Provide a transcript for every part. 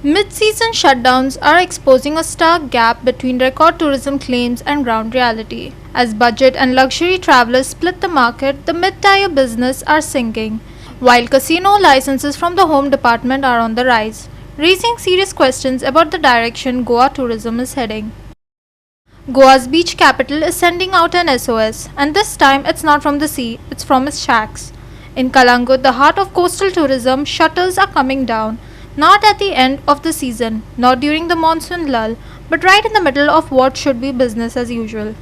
Mid-season shutdowns are exposing a stark gap between record tourism claims and ground reality. As budget and luxury travelers split the market, the mid-tier business are sinking, while casino licenses from the Home Department are on the rise, raising serious questions about the direction Goa tourism is heading. Goa's beach capital is sending out an SOS, and this time it's not from the sea, it's from its shacks. In Kalangut, the heart of coastal tourism, shutters are coming down, not at the end of the season, not during the monsoon lull, but right in the middle of what should be business as usual.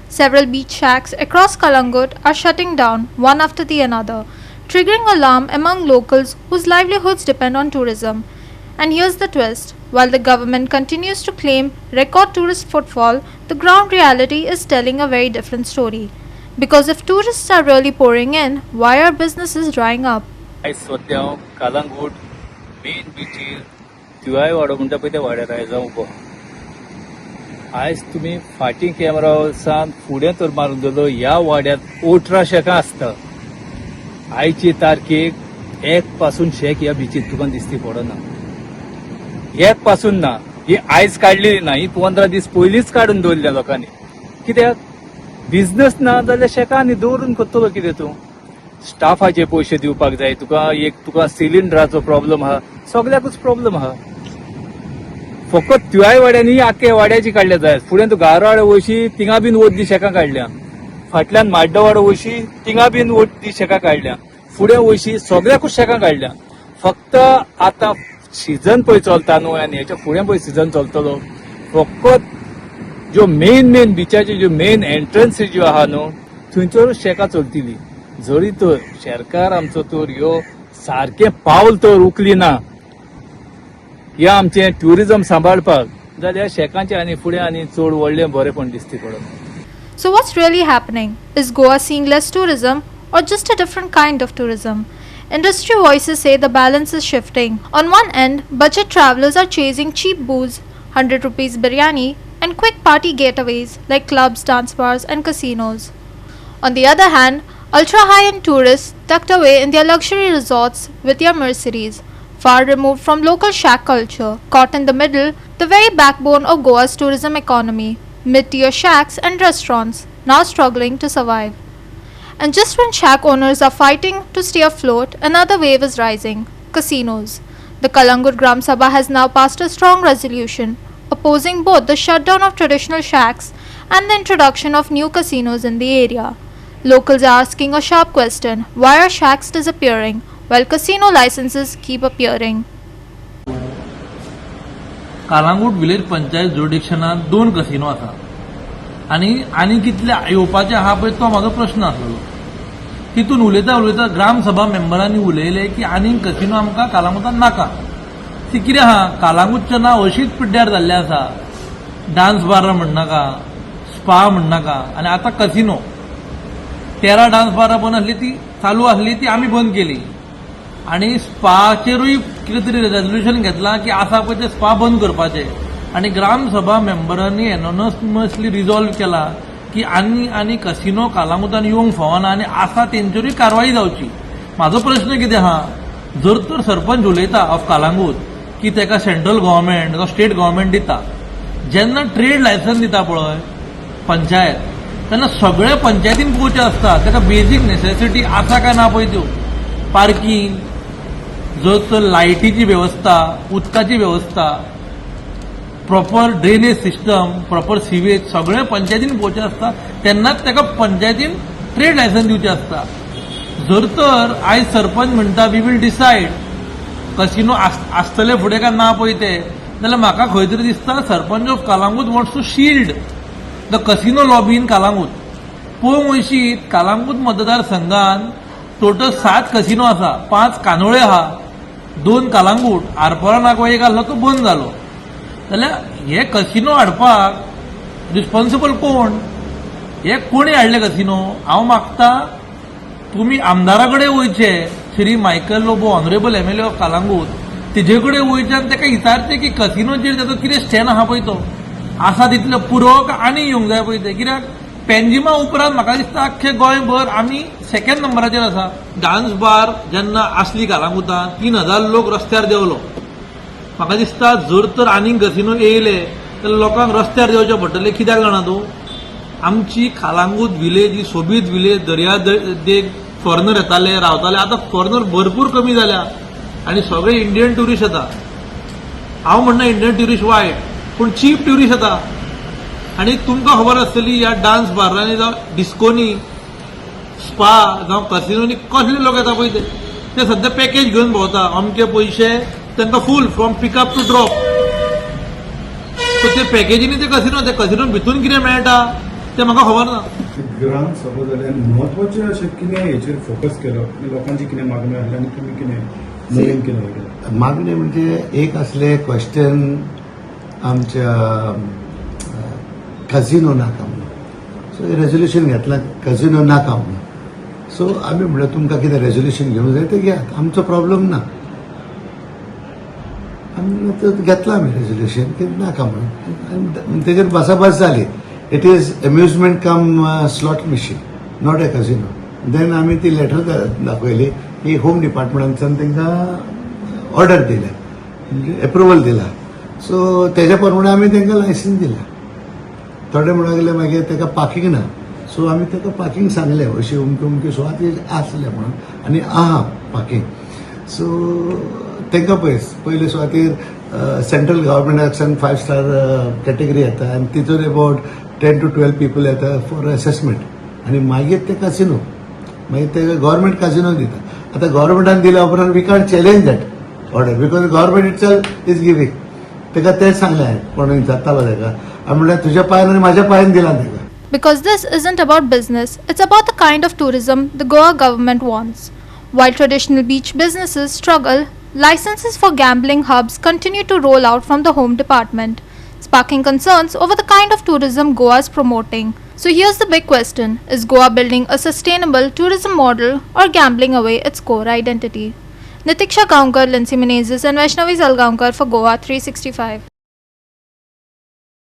Several beach shacks across Kalangut are shutting down one after the another, triggering alarm among locals whose livelihoods depend on tourism. And here's the twist. While the government continues to claim record tourist footfall, the ground reality is telling a very different story. Because if tourists are really pouring in, why are businesses drying up? आयज सद्या हांव Calangute main बीचीर तिवाय वाडो म्हणटा पळय त्या वाड्यार आयज हांव उबो. आयज तुमी फाटीं कॅमेरा वचसान फुडें तर मारून दवरलो ह्या वाड्यात 18 शेकां आसता. आयचे तारखेक एक पासून शेक ह्या बीचीर तुका दिसती पडना. एक पासून ना, ही आयज काडलेली ना, ही 15 दीस पयलींच काडून दवरल्या लोकांनी. कित्याक बिझनस ना जाल्यार शेकांनी दवरून करतलो कितें तूं? स्टाफाचे पयशे दिवपाक जाय, तुका सिलिंडराचो प्रॉब्लेम आहा, सगळ्याकूच प्रॉब्लेम आहा. फकत तिवाय वाड्यांनी आख्या वाड्याची काडल्या जाय. फुडें तूं गारवाडे वयशी थिंगा बीन वोट दी शेकां काडल्या, फाटल्यान माड्डवाडो वयशी थिंगा बीन वोट दी शेकां काडल्या, फुडें वयशी सगळ्याकूच शेकां काडल्या. फक्त आतां सीजन पळय चलता न्हू, आनी हेच्या फुडें पळय सीजन चलतलो. फकत ज्यो मेन बिचाच्यो ज्यो मेन एंट्रन्सीस ज्यो आहा न्हू, थंयसरूच शेकां चलतली. जरी तर शेरकार आमचो तर ह्यो सारकें पावल तर उखली ना ह्या आमचें ट्युरिजम सांबाळपाक, जाल्यार शेकांचें आनी फुडें आनी चड व्हडलें बरेंपण दिसती पडना. So what's really happening? Is Goa seeing less tourism or just a different kind of tourism? Industry voices say the balance is shifting. On one end, budget travelers are chasing cheap booze, 100 rupees biryani, and quick party getaways like clubs, dance bars, and casinos. On the other hand, ultra high-end tourists tucked away in their luxury resorts with their Mercedes, far removed from local shack culture, caught in the middle, the very backbone of Goa's tourism economy, mid-tier shacks and restaurants, now struggling to survive. And just when shack owners are fighting to stay afloat, another wave is rising: casinos. The Kalangut Gram Sabha has now passed a strong resolution opposing both the shutdown of traditional shacks and the introduction of new casinos in the area. Locals are asking a sharp question: why are shacks disappearing while casino licenses keep appearing? Calangute village panchayat जुरिडिक्शनात 2 casino आसा आनी कितले येवपाचे आहा पळय तो म्हाजो प्रश्न आसलो. तितून उलयता ग्राम सभा मेंबरांनी उलयले की आनीक कसिनो आमकां कालांगुटात नाका. ती कितें आहा, कालांगूटचें नांव अशीच पिड्ड्यार जाल्लें आसा. डान्स बार म्हणनाका, स्पा म्हणनाका, आनी आतां कसिनो. 13 डान्स बारां बंद आसली, ती चालू आसली ती आमी बंद केली. आनी स्पाचेरूय कितें तरी रेजोल्युशन घेतलां की आसा पळय ते स्पा बंद करपाचे. आनी ग्राम सभा मेंबरांनी एनॉनमसली रिजॉल्व केला की आनी कसिनो कालांगुटान येवंक फावना आनी आसा तेंचेरूय कारवाई जावची. म्हाजो प्रश्न कितें आहा, जर तर सरपंच उलयता ऑफ कालांगूट की तेका सेंट्रल गव्हर्मेंट वा स्टेट गव्हर्मेंट दिता, जेन्ना ट्रेड लायसन्स दिता पळय पंचायत, तेन्ना सगळे पंचायतीन पोवचे आसता. तेका बेजीक नेसेसिटी आसा काय ना पळय त्यो, पार्किंग, जर तर लायटीची वेवस्था, उदकाची वेवस्था, proper drainage system, proper sewage, सगळे पंचायतीन पोवचे आसता. तेन्नाच तेका पंचायतीन ट्रेड लायसन्स दिवचे आसता. जर तर आयज सरपंच म्हणटा वी विल डिसायड कसिनो आसतले फुडें काय ना पळय ते, जाल्यार म्हाका खंय तरी दिसता sarpanch of Calangute wants to shield the casino lobby in Calangute. पळोवंक वयशीत कालांगूट मतदारसंघात टोटल 7 कसिनो आसा, 5 कानोळे आहा, 2 कालांगूट, आरपोरा नागवा एक आसलो तो बंद जालो. जाल्यार हे कसिनो हाडपाक रिस्पॉन्सिबल कोण? हे कोणी हाडले कसिनो? हांव मागता तुमी आमदारा कडेन वयचे, Shri Michael Lobo honourable MLA of Calangute, तेजे कडेन वयचे आनी तेका विचारचे की कसिनोचेर ताचो कितें स्टॅन आहा पळय तो आसा तितलो पुरो काय आनी येवंक जाय पळय ते. कित्याक पेंजिमा उपरांत म्हाका दिसता अख्खे गोंयभर आमी सेकंड नंबराचेर आसा. डान्स बार जेन्ना आसली कालांगुटांत 3000 लोक रस्त्यार देंवलो, म्हाका दिसता जर तर आनीक कसिनो येयले जाल्यार लोकांक रस्त्यार येवचें पडटलें. कित्याक जाणा तूं, आमची कालांगूट विलेज ही सोबीत विलेज, दर्या देग फॉरनर येताले रावताले. आतां फॉरनर भरपूर कमी जाल्या आनी सगळे इंडियन ट्युरिस्ट येता. हांव म्हणना इंडियन ट्युरिस्ट वायट, पूण चीप ट्युरिस्ट येता. आनी तुमकां खबर आसतली ह्या डान्स बारांनी जावं डिस्कोनी, स्पा जावं कसिनोनी कसले लोक येता पळय ते सध्या पॅकेज घेवन भोंवता. अमके पयशे तांकां full from pickup to drop. So ते पॅकेजीनी ते कसिनोन भितून कितें मेळटा ते म्हाका खबर ना. ग्राम सभा जाल्यार म्हत्वाचे अशें कितें हेचेर फोकस केलो, लोकांची कितें मागणी आसली आनी तुमी कितें नवीन कितें केलें? मागणी म्हणजे एक असले क्वेश्चन आमच्या कझिनो नाका म्हणून. सो रेझोल्युशन घेतलां कझिनो नाका म्हणून. सो आमी म्हणलें तुमकां कितें रेझोल्युशन घेवंक जाय तें घेयात, आमचो प्रॉब्लेम ना. आमी घेतलां आमी रेझोल्युशन की नाका म्हणून. तेजेर भासाभास जाली. It is amusement cum slot machine, not a casino. Then आमी ती लेटर दाखयली की होम डिपार्टमेंटान तांकां ऑर्डर दिल्या, म्हणजे अप्रुवल दिला. सो तेज्या प्रमाणे आमी तांकां लायसन्स दिला. थोडे म्हणून मागीर ताका पार्किंग ना. सो आमी ताका पार्किंग सांगलें अशी अमकी सुवाती आसले म्हणून आनी आहा पार्किंग. सो तांकां पयले सुवातेर सेंट्रल गव्हर्मेंटाच्यान 5 स्टार कॅटेगरी येता आनी तितून अबावट 10 to 12 पीपल येता फॉर असेसमेंट. आनी मागीर ते कसिनो, मागीर ते गव्हर्मेंट कसिनो दिता. आतां गव्हर्मेंटान दिल्या उपरांत we can't challenge that order because government itself is giving. ताका तेच सांगलें कोण जातालो ताका. आमी म्हणल्यार तुज्या पांयान आनी म्हाज्या पांयान दिला ताका. Because this isn't about business, it's about the kind of tourism the Goa government wants. While traditional beach businesses struggle, licenses for gambling hubs continue to roll out from the Home Department, sparking concerns over the kind of tourism Goa is promoting. So here's the big question: is Goa building a sustainable tourism model or gambling away its core identity? Nitiksha Gaonkar, Lindsay Menezes and Vaishnavi Zalgaonkar for Goa 365.